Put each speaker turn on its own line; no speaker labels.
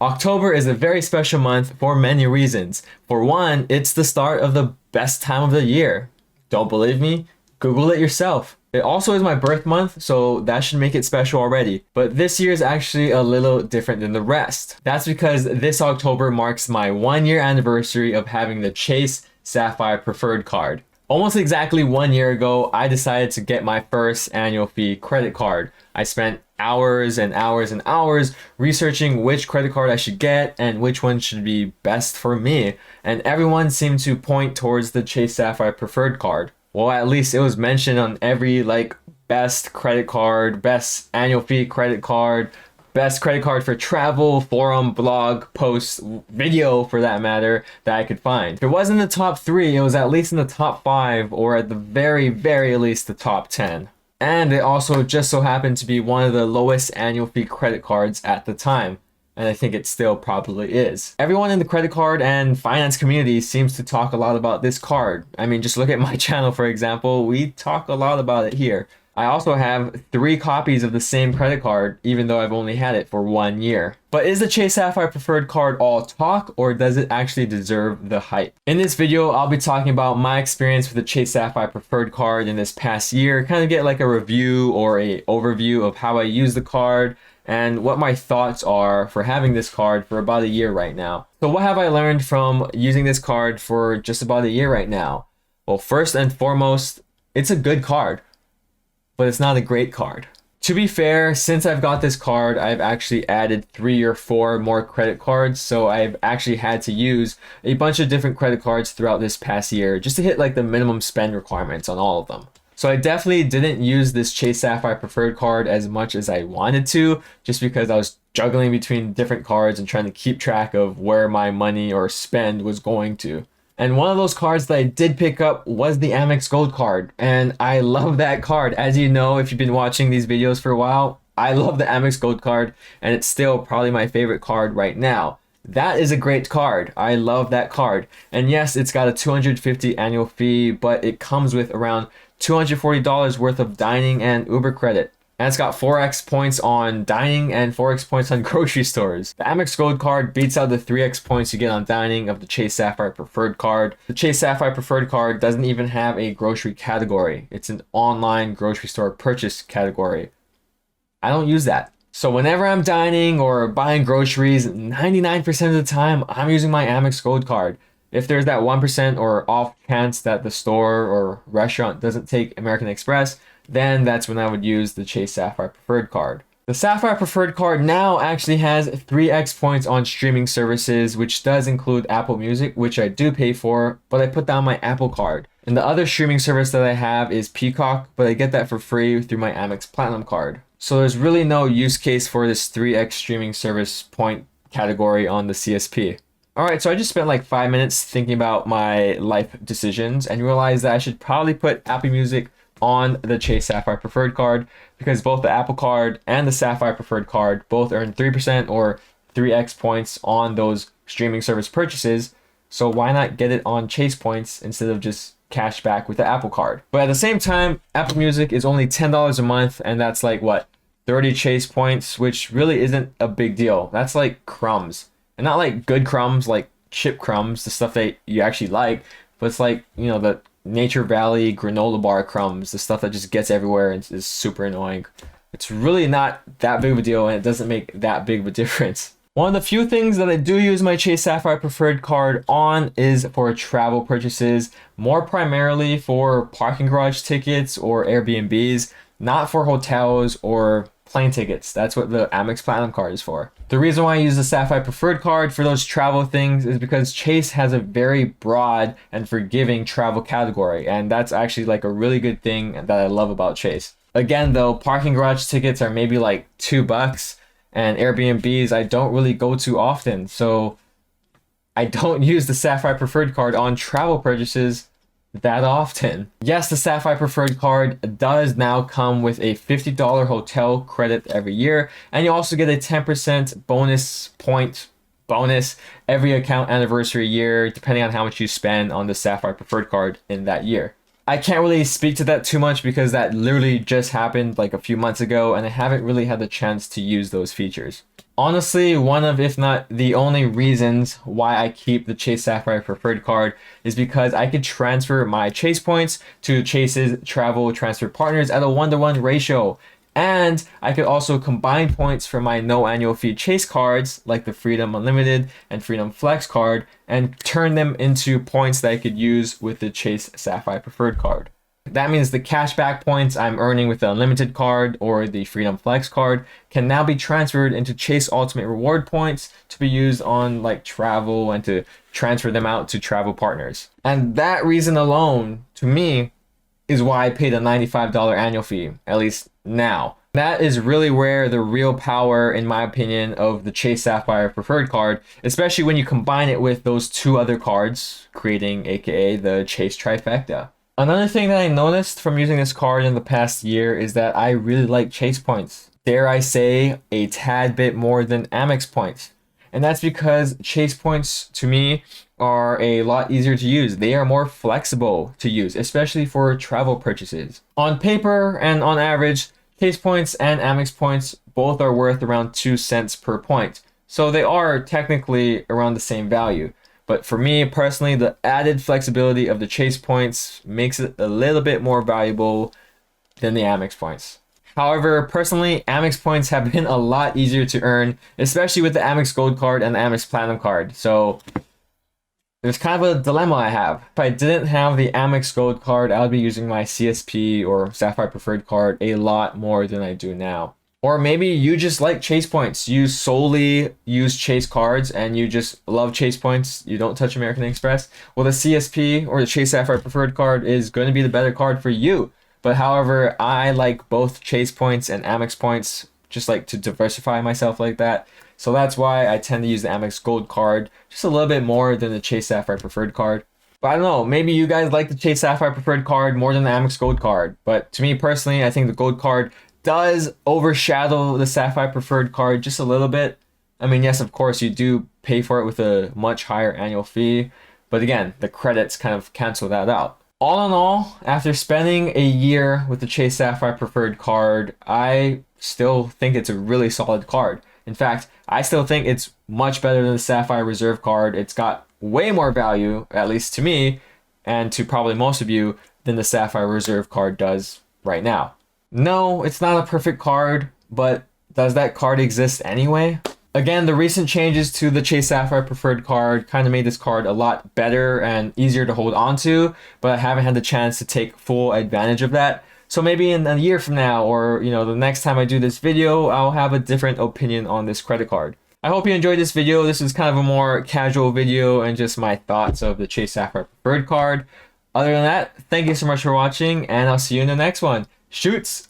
October is a very special month for many reasons. For one, it's the start of the best time of the year. Don't believe me? Google it yourself. It also is my birth month, so that should make it special already. But this year is actually a little different than the rest. That's because this October marks my 1 year anniversary of having the Chase Sapphire Preferred card. Almost exactly 1 year ago, I decided to get my first annual fee credit card. I spent hours and hours and hours researching which credit card I should get and which one should be best for me. And everyone seemed to point towards the Chase Sapphire Preferred card. Well, at least it was mentioned on every best credit card, best annual fee credit card, best credit card for travel, forum, blog, post, video for that matter, that I could find. If it wasn't in the top 3, it was at least in the top 5 or at the very, very least the top 10. And it also just so happened to be one of the lowest annual fee credit cards at the time. And I think it still probably is. Everyone in the credit card and finance community seems to talk a lot about this card. I mean, just look at my channel, for example. We talk a lot about it here. I also have 3 copies of the same credit card, even though I've only had it for 1 year. But is the Chase Sapphire Preferred card all talk, or does it actually deserve the hype? In this video, I'll be talking about my experience with the Chase Sapphire Preferred card in this past year, kind of get like a review or a overview of how I use the card, and what my thoughts are for having this card for about a year right now. So what have I learned from using this card for just about a year right now? Well, first and foremost, it's a good card, but it's not a great card. To be fair, since I've got this card, I've actually added 3 or 4 more credit cards, so I've actually had to use a bunch of different credit cards throughout this past year just to hit like the minimum spend requirements on all of them. So I definitely didn't use this Chase Sapphire Preferred card as much as I wanted to, just because I was juggling between different cards and trying to keep track of where my money or spend was going to. And one of those cards that I did pick up was the Amex Gold card, and I love that card. As you know, if you've been watching these videos for a while, I love the Amex Gold card, and it's still probably my favorite card right now. That is a great card. I love that card. And yes, it's got a $250 annual fee, but it comes with around $240 worth of dining and Uber credit. And it's got 4x points on dining and 4x points on grocery stores. The Amex Gold card beats out the 3x points you get on dining of the Chase Sapphire Preferred card. The Chase Sapphire Preferred card doesn't even have a grocery category. It's an online grocery store purchase category. I don't use that. So whenever I'm dining or buying groceries, 99% of the time, I'm using my Amex Gold card. If there's that 1% or off chance that the store or restaurant doesn't take American Express, then that's when I would use the Chase Sapphire Preferred card. The Sapphire Preferred card now actually has 3x points on streaming services, which does include Apple Music, which I do pay for, but I put down my Apple card. And the other streaming service that I have is Peacock, but I get that for free through my Amex Platinum card. So there's really no use case for this 3x streaming service point category on the CSP. Alright, so I just spent like 5 minutes thinking about my life decisions and realized that I should probably put Apple Music on the Chase Sapphire Preferred card, because both the Apple card and the Sapphire Preferred card both earn 3% or 3x points on those streaming service purchases. So why not get it on Chase points instead of just cash back with the Apple card? But at the same time, Apple Music is only $10 a month, and that's like what, 30 Chase points, which really isn't a big deal. That's like crumbs. And not like good crumbs, like chip crumbs, the stuff that you actually like, but it's like, you know, the Nature Valley granola bar crumbs, the stuff that just gets everywhere and is super annoying. It's really not that big of a deal, and it doesn't make that big of a difference. One of the few things that I do use my Chase Sapphire Preferred card on is for travel purchases, more primarily for parking garage tickets or Airbnbs, not for hotels or plane tickets. That's what the Amex Platinum card is for. The reason why I use the Sapphire Preferred card for those travel things is because Chase has a very broad and forgiving travel category, and that's actually like a really good thing that I love about Chase. Again though, parking garage tickets are maybe like $2, and Airbnbs I don't really go to often, so I don't use the Sapphire Preferred card on travel purchases that often. Yes, the Sapphire Preferred card does now come with a $50 hotel credit every year, and you also get a 10% bonus every account anniversary year, depending on how much you spend on the Sapphire Preferred card in that year. I can't really speak to that too much because that literally just happened like a few months ago and I haven't really had the chance to use those features. Honestly, one of, if not the only reasons why I keep the Chase Sapphire Preferred card is because I could transfer my Chase points to Chase's travel transfer partners at a 1-to-1 ratio. And I could also combine points from my no annual fee Chase cards, like the Freedom Unlimited and Freedom Flex card, and turn them into points that I could use with the Chase Sapphire Preferred card. That means the cashback points I'm earning with the Unlimited card or the Freedom Flex card can now be transferred into Chase Ultimate Reward points to be used on like travel and to transfer them out to travel partners. And that reason alone, to me, is why I paid a $95 annual fee, at least now. That is really where the real power, in my opinion, of the Chase Sapphire Preferred card, especially when you combine it with those two other cards, creating aka the Chase Trifecta. Another thing that I noticed from using this card in the past year is that I really like Chase points. Dare I say, a tad bit more than Amex points. And that's because Chase points, to me, are a lot easier to use. They are more flexible to use, especially for travel purchases. On paper and on average, Chase points and Amex points both are worth around 2 cents per point. So they are technically around the same value. But for me personally, the added flexibility of the Chase points makes it a little bit more valuable than the Amex points. However, personally, Amex points have been a lot easier to earn, especially with the Amex Gold card and the Amex Platinum card. So there's kind of a dilemma I have. If I didn't have the Amex Gold card, I would be using my CSP or Sapphire Preferred card a lot more than I do now. Or maybe you just like Chase points. You solely use Chase cards and you just love Chase points. You don't touch American Express. Well, the CSP or the Chase Sapphire Preferred card is going to be the better card for you. But however, I like both Chase points and Amex points, just like to diversify myself like that. So that's why I tend to use the Amex Gold card just a little bit more than the Chase Sapphire Preferred card. But I don't know, maybe you guys like the Chase Sapphire Preferred card more than the Amex Gold card. But to me personally, I think the Gold card does overshadow the Sapphire Preferred card just a little bit. I mean, yes, of course, you do pay for it with a much higher annual fee. But again, the credits kind of cancel that out. All in all, after spending a year with the Chase Sapphire Preferred card, I still think it's a really solid card. In fact, I still think it's much better than the Sapphire Reserve card. It's got way more value, at least to me, and to probably most of you, than the Sapphire Reserve card does right now. No, it's not a perfect card, but does that card exist anyway? Again, the recent changes to the Chase Sapphire Preferred card kind of made this card a lot better and easier to hold on to, but I haven't had the chance to take full advantage of that. So maybe in a year from now, or the next time I do this video, I'll have a different opinion on this credit card. I hope you enjoyed this video. This is kind of a more casual video and just my thoughts of the Chase Sapphire Preferred card. Other than that, thank you so much for watching, and I'll see you in the next one. Shoots!